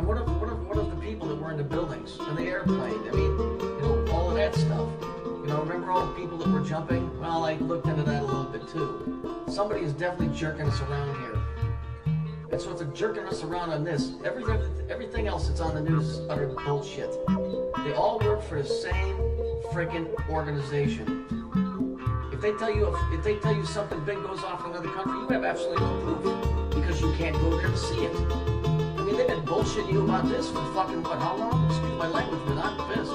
what of the people that were in the buildings and the airplane? I mean, you know, all of that stuff. You know, remember all the people that were jumping? Well, I looked into that a little bit too. Somebody is definitely jerking us around here. And so it's jerking us around on this. Everything else that's on the news is utter bullshit. They all work for the same freaking organization. If they tell you something big goes off in another country, you have absolutely no proof because you can't go there to see it. I mean, they've been bullshitting you about this for fucking what? How long? Excuse my language, but I'm pissed.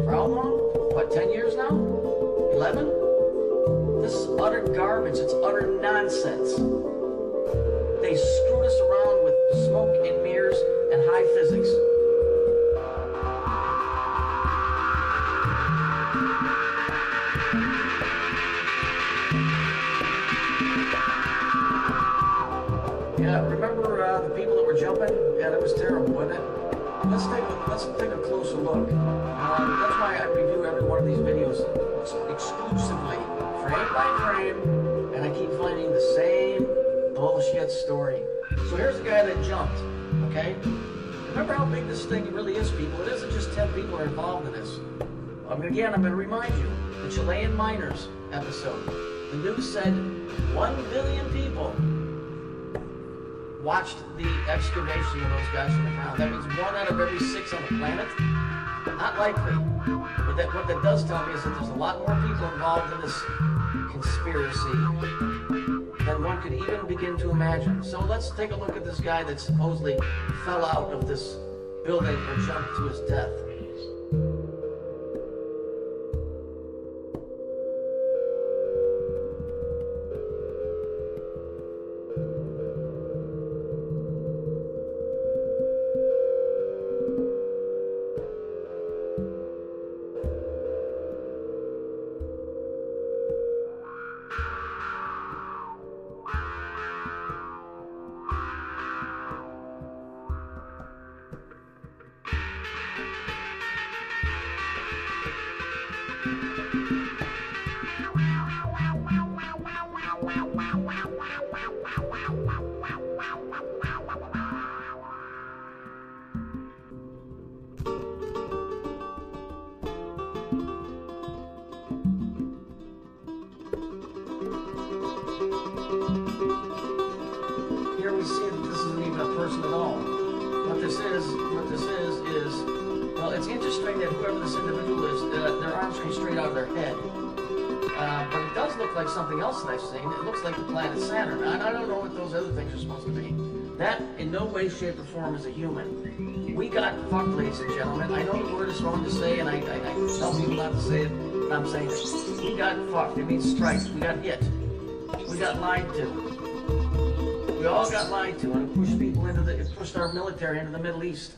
For how long? What? 10 years now? 11? This is utter garbage. It's utter nonsense. They screwed us around with smoke and mirrors and high physics. Yeah, remember the people that were jumping? Yeah, that was terrible, wasn't it? Let's take a closer look. That's why I review every one of these videos exclusively, frame by frame, and I keep finding the same bullshit story. So here's the guy that jumped, okay? Remember how big this thing really is, people. It isn't just 10 people are involved in this. I'm going to remind you, the Chilean miners episode. The news said 1 billion people watched the excavation of those guys from the ground. That means 1 out of every 6 on the planet? Not likely. But what that does tell me is that there's a lot more people involved in this conspiracy than one could even begin to imagine. So let's take a look at this guy that supposedly fell out of this building or jumped to his death. Here we see that this isn't even a person at all. What this is, well, it's interesting that whoever this individual is, their arms come straight out of their head. But it does look like something else that I've seen. It looks like the planet Saturn. And I don't know what those other things are supposed to be. That, in no way, shape, or form, is a human. We got fucked, ladies and gentlemen. I know the word is wrong to say, and I tell people not to say it, but I'm saying it. We got fucked. It means strikes. We got hit. We got lied to. We all got lied to, and it pushed people it pushed our military into the Middle East.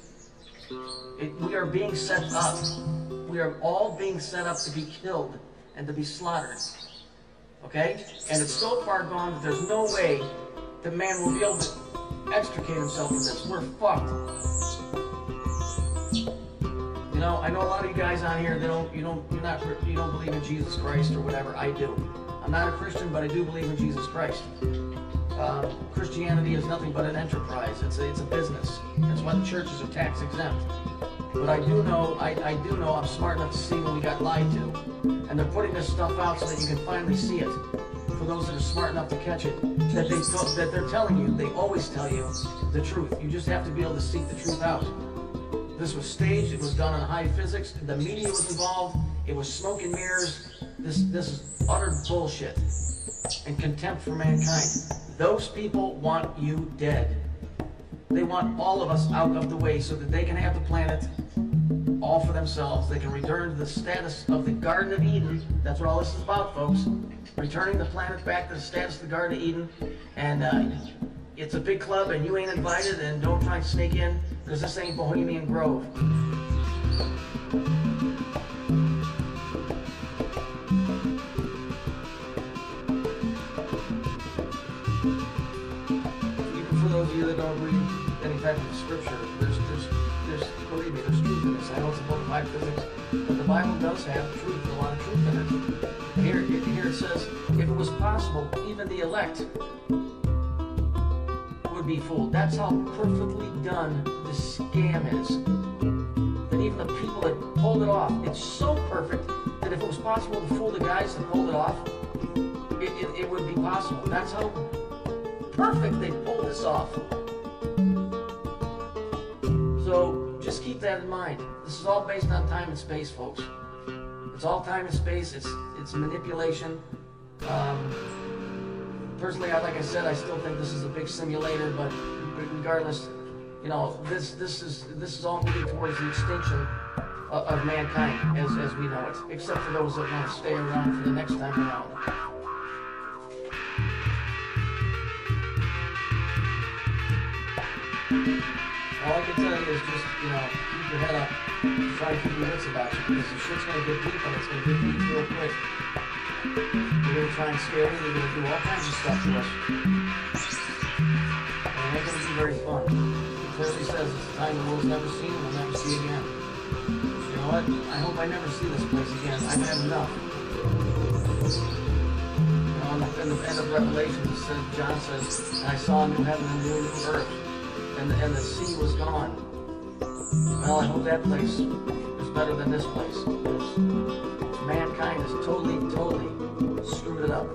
We are being set up. We are all being set up to be killed and to be slaughtered. Okay? And it's so far gone that there's no way that man will be able to extricate himself from this. We're fucked. You know, I know a lot of you guys on here, you don't believe in Jesus Christ or whatever. I do. I'm not a Christian, but I do believe in Jesus Christ. Christianity is nothing but an enterprise. It's a business. That's why the churches are tax exempt. But I do know I'm smart enough to see when we got lied to. And they're putting this stuff out so that you can finally see it. For those that are smart enough to catch it, that they're telling you, they always tell you the truth. You just have to be able to seek the truth out. This was staged, it was done on high physics, the media was involved, it was smoke and mirrors. This is utter bullshit and contempt for mankind. Those people want you dead. They want all of us out of the way so that they can have the planet all for themselves. They can return to the status of the Garden of Eden. That's what all this is about, folks. Returning the planet back to the status of the Garden of Eden. And it's a big club and you ain't invited, and don't try to sneak in because this ain't Bohemian Grove. Those of you that don't read any type of scripture, there's believe me, there's truth in this. I know it's a book of high physics, but the Bible does have truth, a lot of truth in it. Here it says, if it was possible, even the elect would be fooled. That's how perfectly done this scam is. That even the people that pulled it off, it's so perfect that if it was possible to fool the guys that pulled it off, it would be possible. That's how perfect they pulled this off. So just keep that in mind. This is all based on time and space, folks. It's all time and space. It's manipulation. Personally, like I said, I still think this is a big simulator. But regardless, you know, this is all moving towards the extinction of mankind as we know it. Except for those that want to stay around for the next time around. All I can tell you is just, you know, keep your head up, try to keep your wits about you, because the shit's going to get deep and it's going to get deep real quick. They're going to try and scare me, they're going to do all kinds of stuff to us. And it ain't going to be very fun. It clearly says it's a time the world's never seen and we'll never see again. You know what? I hope I never see this place again. I've had enough. You know, in the end of Revelation, John says, and I saw a new heaven and a new earth. And the sea was gone. Well, I hope that place is better than this place. Because mankind has totally screwed it up.